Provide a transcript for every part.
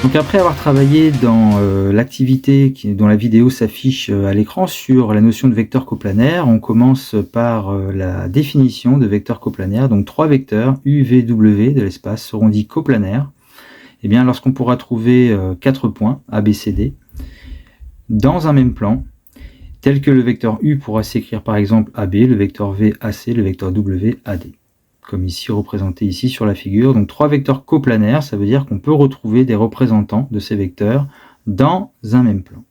Donc après avoir travaillé dans l'activité dont la vidéo s'affiche à l'écran sur la notion de vecteur coplanaire, on commence par la définition de vecteur coplanaire. Donc trois vecteurs U, V, W de l'espace seront dits coplanaires. Et bien lorsqu'on pourra trouver 4 points A, B, C, D dans un même plan, tel que le vecteur U pourra s'écrire par exemple AB, le vecteur V AC, le vecteur W AD, comme ici représenté ici sur la figure. Donc trois vecteurs coplanaires, ça veut dire qu'on peut retrouver des représentants de ces vecteurs dans un même plan.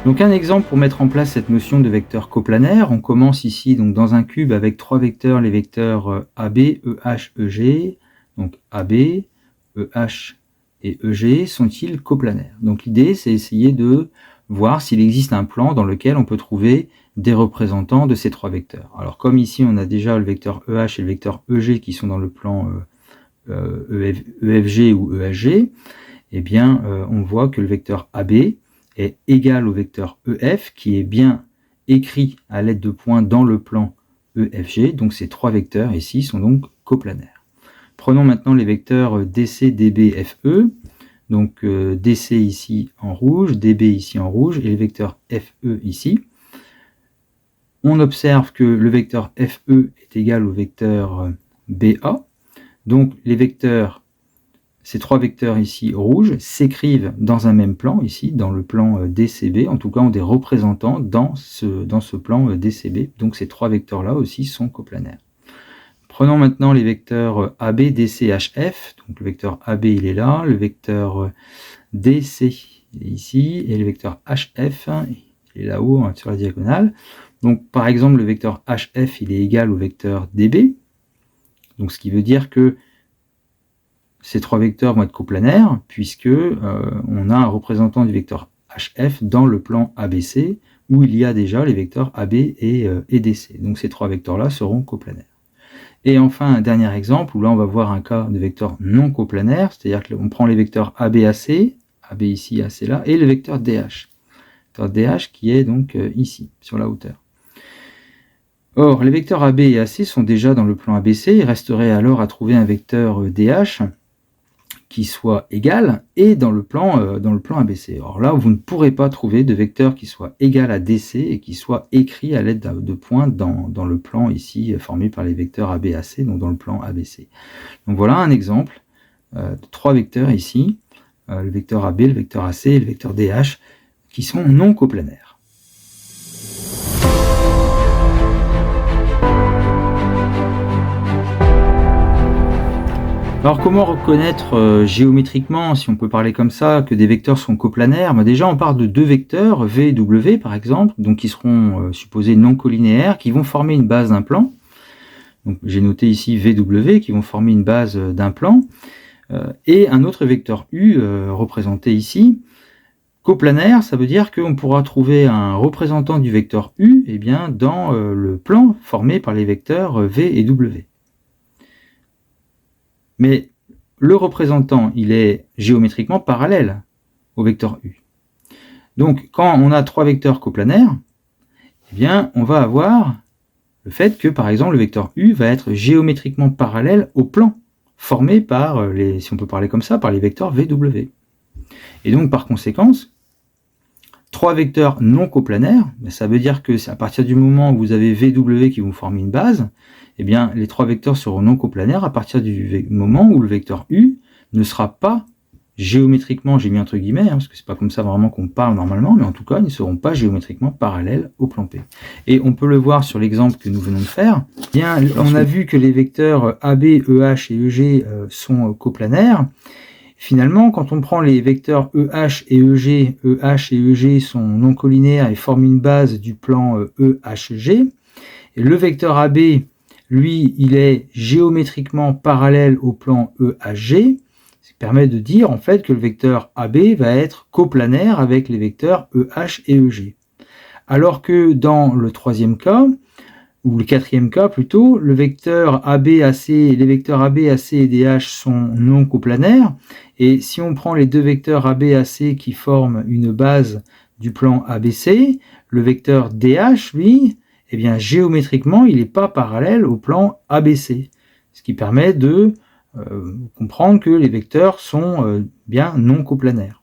Donc un exemple pour mettre en place cette notion de vecteur coplanaire, on commence ici donc dans un cube avec trois vecteurs, les vecteurs AB, EH, EG. Donc AB, EH et EG sont-ils coplanaires? Donc l'idée c'est essayer de voir s'il existe un plan dans lequel on peut trouver des représentants de ces trois vecteurs. Alors comme ici on a déjà le vecteur EH et le vecteur EG qui sont dans le plan EFG ou EHG, eh bien on voit que le vecteur AB est égal au vecteur EF qui est bien écrit à l'aide de points dans le plan EFG. Donc ces trois vecteurs ici sont donc coplanaires. Prenons maintenant les vecteurs DC, DB, FE. Donc DC ici en rouge, DB ici en rouge et le vecteur FE ici. On observe que le vecteur FE est égal au vecteur BA. Donc les vecteurs, ces trois vecteurs ici rouges s'écrivent dans un même plan, ici dans le plan DCB, en tout cas ont des représentants dans ce plan DCB. Donc ces trois vecteurs là aussi sont coplanaires. Prenons maintenant les vecteurs AB, DC, HF. Donc le vecteur AB il est là, le vecteur DC il est ici, et le vecteur HF il est là-haut sur la diagonale. Donc par exemple le vecteur HF il est égal au vecteur DB. Donc ce qui veut dire que ces trois vecteurs vont être coplanaires, puisque on a un représentant du vecteur HF dans le plan ABC, où il y a déjà les vecteurs AB et DC. Donc ces trois vecteurs-là seront coplanaires. Et enfin, un dernier exemple, où là on va voir un cas de vecteur non coplanaire, c'est-à-dire qu'on prend les vecteurs ABAC, AB ici, AC là, et le vecteur DH. Le vecteur DH qui est donc ici, sur la hauteur. Or, les vecteurs AB et AC sont déjà dans le plan ABC, il resterait alors à trouver un vecteur DH qui soit égal et dans le plan ABC. Or là, vous ne pourrez pas trouver de vecteur qui soit égal à DC et qui soit écrit à l'aide de points dans le plan ici formé par les vecteurs ABAC, donc dans le plan ABC. Donc voilà un exemple de trois vecteurs ici, le vecteur AB, le vecteur AC et le vecteur DH, qui sont non coplanaires. Alors comment reconnaître géométriquement, si on peut parler comme ça, que des vecteurs sont coplanaires? Déjà on parle de deux vecteurs, V et W par exemple, donc qui seront supposés non collinéaires, qui vont former une base d'un plan. Donc j'ai noté ici VW, qui vont former une base d'un plan, et un autre vecteur U représenté ici. Coplanaire, ça veut dire qu'on pourra trouver un représentant du vecteur U dans le plan formé par les vecteurs V et W. Mais le représentant, il est géométriquement parallèle au vecteur U. Donc, quand on a trois vecteurs coplanaires, on va avoir le fait que, par exemple, le vecteur U va être géométriquement parallèle au plan formé par si on peut parler comme ça, par les vecteurs VW. Et donc, par conséquence, trois vecteurs non coplanaires, ça veut dire que c'est à partir du moment où vous avez VW qui vont former une base, les trois vecteurs seront non coplanaires à partir du moment où le vecteur U ne sera pas géométriquement, j'ai mis entre guillemets, parce que c'est pas comme ça vraiment qu'on parle normalement, mais en tout cas, ils ne seront pas géométriquement parallèles au plan P. Et on peut le voir sur l'exemple que nous venons de faire. On a vu que les vecteurs AB, EH et EG sont coplanaires. Finalement, quand on prend les vecteurs EH et EG sont non collinaires et forment une base du plan EHG. Et le vecteur AB, lui, il est géométriquement parallèle au plan EHG. Ça permet de dire en fait que le vecteur AB va être coplanaire avec les vecteurs EH et EG. Alors que dans le troisième cas, ou le quatrième cas plutôt, le vecteur ABAC, les vecteurs ABAC et DH sont non coplanaires. Et si on prend les deux vecteurs ABAC qui forment une base du plan ABC, le vecteur DH, lui, eh bien géométriquement, il n'est pas parallèle au plan ABC, ce qui permet de comprendre que les vecteurs sont bien non coplanaires.